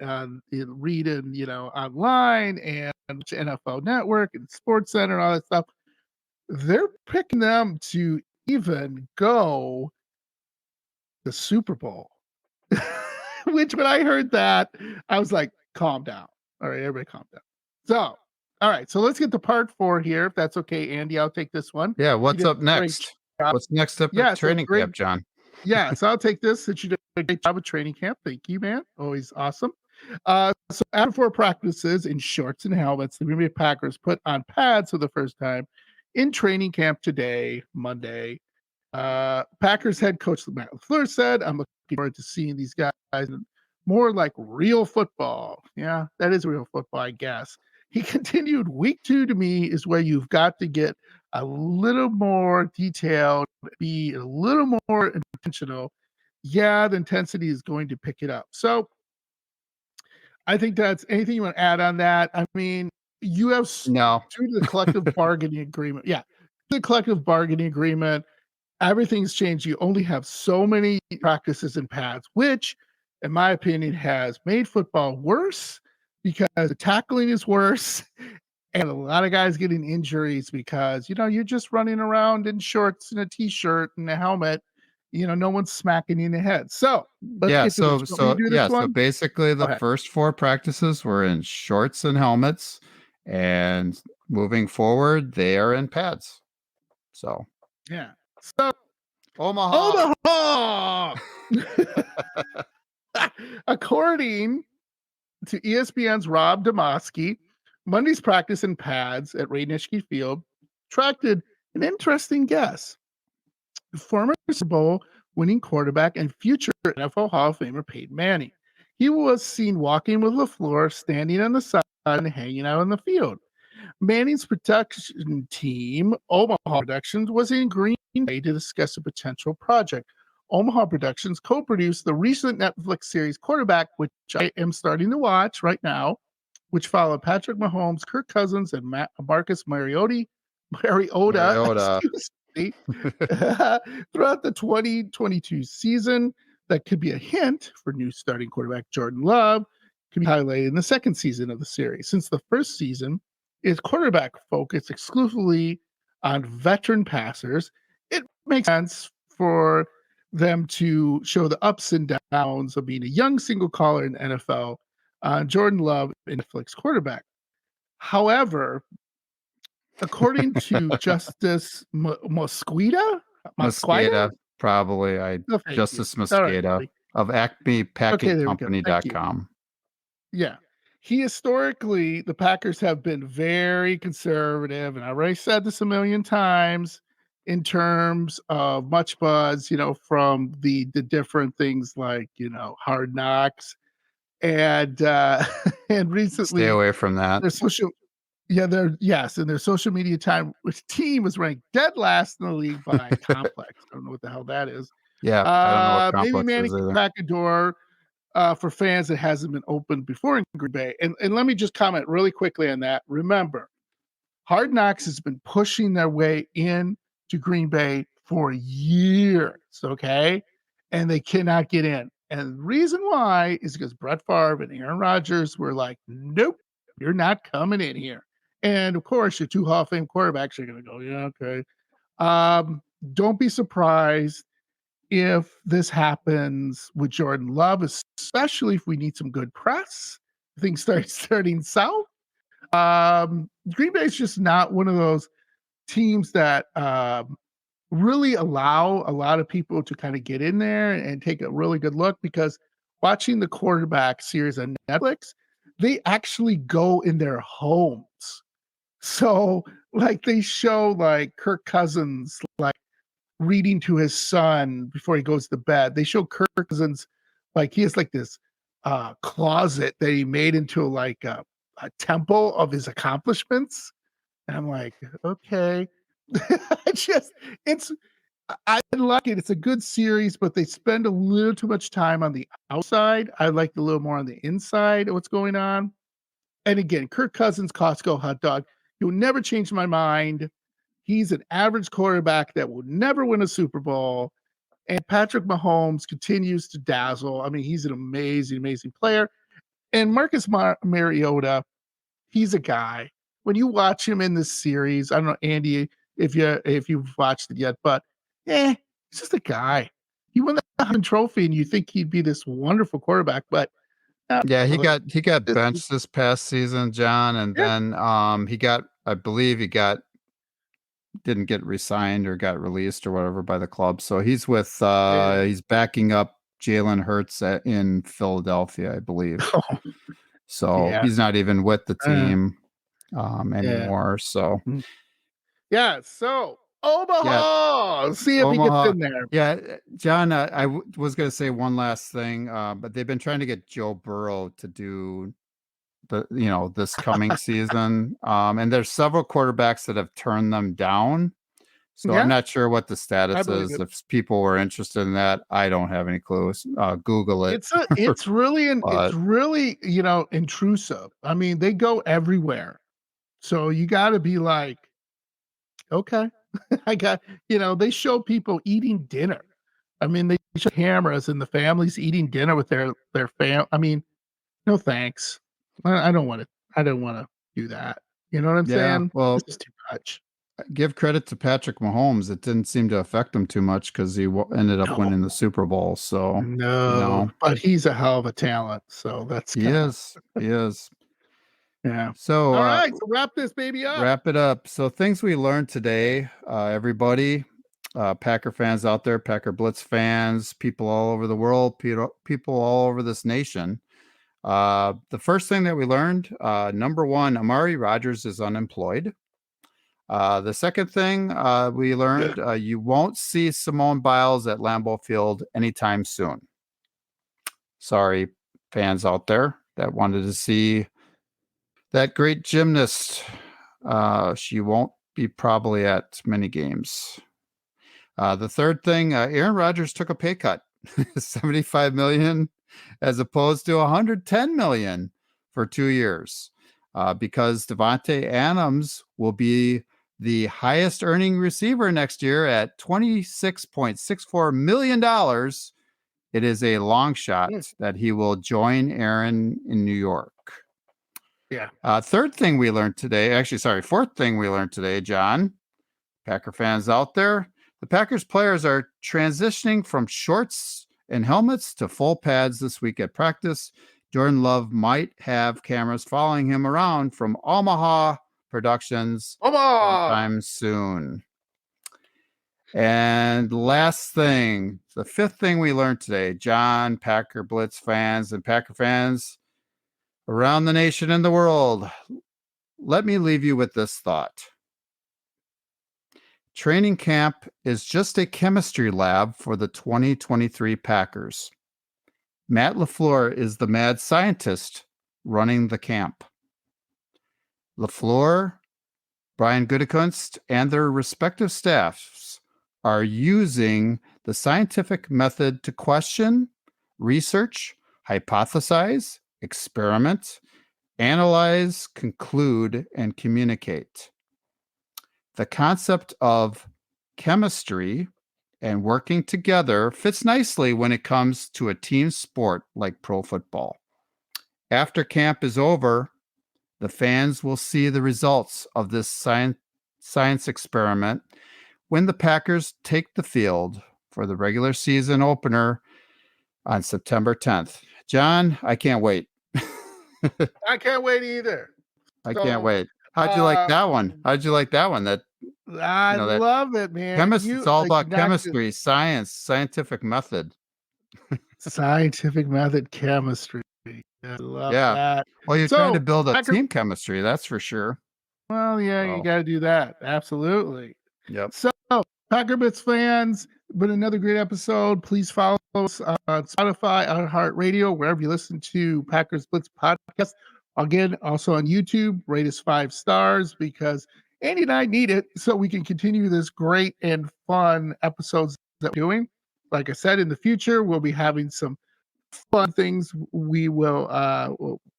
reading, online and NFL Network and Sports Center and all that stuff, they're picking them to even go the Super Bowl. Which, when I heard that, I was like, calm down. All right, everybody calm down. So, all right, so let's get to part 4 here, if that's okay, Andy. I'll take this one. Yeah, what's up next? What's next up at training camp, John? Yeah, so I'll take this, since you did a great job of training camp. Thank you, man. Always awesome. So after 4 practices in shorts and helmets, the Green Bay Packers put on pads for the first time in training camp today, Monday. Packers head coach Matt LaFleur said, I'm looking forward to seeing these guys more like real football. Yeah, that is real football, I guess. He continued, week 2 to me is where you've got to get a little more detailed, be a little more intentional. Yeah, the intensity is going to pick it up. So I think that's anything you want to add on that. I mean, you have due to the collective bargaining agreement. Yeah, the collective bargaining agreement, everything's changed. You only have so many practices and pads, which, in my opinion, has made football worse because the tackling is worse and a lot of guys getting injuries because, you're just running around in shorts and a t-shirt and a helmet. No one's smacking you in the head. So so basically the first 4 practices were in shorts and helmets, and moving forward, they are in pads. So yeah. So Omaha. According to ESPN's Rob Demoski, Monday's practice in pads at Ray Nitschke Field attracted an interesting guess. Former Super Bowl winning quarterback and future NFL Hall of Famer Peyton Manning. He was seen walking with LaFleur, standing on the side and hanging out on the field. Manning's production team, Omaha Productions, was in Green Bay to discuss a potential project. Omaha Productions co-produced the recent Netflix series Quarterback, which I am starting to watch right now, which followed Patrick Mahomes, Kirk Cousins, and Marcus Mariota, Mariota. excuse me, throughout the 2022 season. That could be a hint for new starting quarterback Jordan Love, could be highlighted in the second season of the series. Since the first season is quarterback focused exclusively on veteran passers, it makes sense for them to show the ups and downs of being a young single caller in the NFL. Jordan Love, a Netflix quarterback. However, according to Justice Mosqueda, Mosqueda, probably. thank Justice you. All right, Mosqueda buddy. of Okay, there we go. Thank you. acmepackingcompany.com. Yeah. Historically, the Packers have been very conservative, and I already said this a million times in terms of much buzz, from the different things like, Hard Knocks and and Stay recently away from that. their social and their social media team was ranked dead last in the league by Complex. I don't know what the hell that is. Yeah, I don't know what Maybe Complex Manning is can either. crack a door for fans that hasn't been opened before in Green Bay. And let me just comment really quickly on that. Remember, Hard Knocks has been pushing their way in to Green Bay for years, okay? And they cannot get in. And the reason why is because Brett Favre and Aaron Rodgers were like, nope, you're not coming in here. And of course, your two Hall of Fame quarterbacks are going to go, yeah, okay. Don't be surprised if this happens with Jordan Love, especially if we need some good press. Things start starting south. Green Bay is just not one of those teams that really allow a lot of people to kind of get in there and take a really good look, because watching the quarterback series on Netflix, they actually go in their homes. So like they show like Kirk Cousins like reading to his son before he goes to bed. They show Kirk Cousins like he has like this closet that he made into like a temple of his accomplishments. And I'm like, okay. I like it. It's a good series, but they spend a little too much time on the outside. I like a little more on the inside of what's going on. And again, Kirk Cousins, Costco hot dog. You'll never change my mind. He's an average quarterback that will never win a Super Bowl. And Patrick Mahomes continues to dazzle. I mean, he's an amazing, amazing player. And Marcus Mariota, he's a guy. When you watch him in this series, I don't know, Andy, if you've watched it yet, but he's just a guy. He won the Heisman Trophy, and you think he'd be this wonderful quarterback, but Yeah, he got benched this past season, John, and then I believe he didn't get re-signed or got released or whatever by the club. So he's with he's backing up Jalen Hurts in Philadelphia, I believe. So he's not even with the team anymore. So so Omaha. Let's see if he gets in there. Yeah, John, I was going to say one last thing, but they've been trying to get Joe Burrow to do this coming season. And there's several quarterbacks that have turned them down. So I'm not sure what the status is. If people were interested in that, I don't have any clues. Google it. It's really intrusive. I mean, they go everywhere. So you got to be like, okay, they show people eating dinner. I mean, they show cameras and the families eating dinner with their fam. I mean, no thanks. I don't want to do that. You know what I'm saying? Well, this is too much. Give credit to Patrick Mahomes. It didn't seem to affect him too much because he ended up winning the Super Bowl. So but he's a hell of a talent. So that's he is. Yeah. So all right, so wrap this baby up. Wrap it up. So things we learned today, everybody, Packer fans out there, Packer Blitz fans, people all over the world, people all over this nation. The first thing that we learned, number one, Amari Rodgers is unemployed. The second thing we learned, you won't see Simone Biles at Lambeau Field anytime soon. Sorry, fans out there that wanted to see that great gymnast. She won't be probably at many games. The third thing, Aaron Rodgers took a pay cut, $75 million as opposed to $110 million for 2 years, because Devontae Adams will be the highest earning receiver next year at $26.64 million. It is a long shot that he will join Aaron in New York. Yeah. Fourth thing we learned today, John, Packer fans out there, the Packers players are transitioning from shorts and helmets to full pads this week at practice. Jordan Love might have cameras following him around from Omaha Productions sometime soon. And last thing, the fifth thing we learned today, John, Packer Blitz fans and Packer fans around the nation and the world, let me leave you with this thought. Training camp is just a chemistry lab for the 2023 Packers. Matt LaFleur is the mad scientist running the camp. LaFleur, Brian Gutekunst, and their respective staffs are using the scientific method to question, research, hypothesize, experiment, analyze, conclude, and communicate. The concept of chemistry and working together fits nicely when it comes to a team sport like pro football. After camp is over, the fans will see the results of this science experiment when the Packers take the field for the regular season opener on September 10th. John, I can't wait. I can't wait either. I can't wait. How'd you like that one? How'd you like that one? I love it, man. It's all about chemistry, science, scientific method. Scientific method chemistry. I love that. Well, you're trying to build a team chemistry, that's for sure. Well, yeah, you got to do that. Absolutely. Yep. So, Packer Blitz fans, been another great episode. Please follow us on Spotify, iHeartRadio, wherever you listen to Packers Blitz podcast. Again, also on YouTube, rate us 5 stars because Andy and I need it so we can continue this great and fun episodes that we're doing. Like I said, in the future, we'll be having some fun things. We will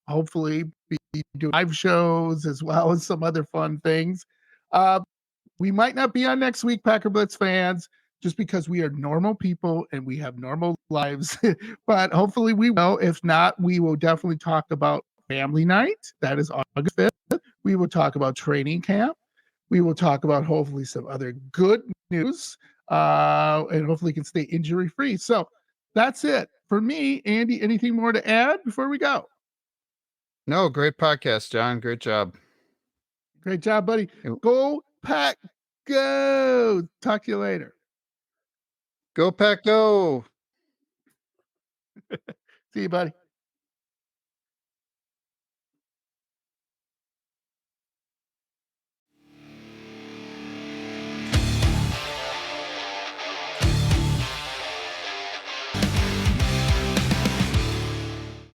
hopefully be doing live shows as well as some other fun things. We might not be on next week, Packer Blitz fans, just because we are normal people and we have normal lives. But hopefully we will. If not, we will definitely talk about family night. That is August 5th. We will talk about training camp. We will talk about hopefully some other good news, and hopefully can stay injury free. So that's it for me. Andy, anything more to add before we go? No, great podcast, John. Great job. Great job, buddy. Go Pack, go. Talk to you later. Go Pack, go. See you, buddy.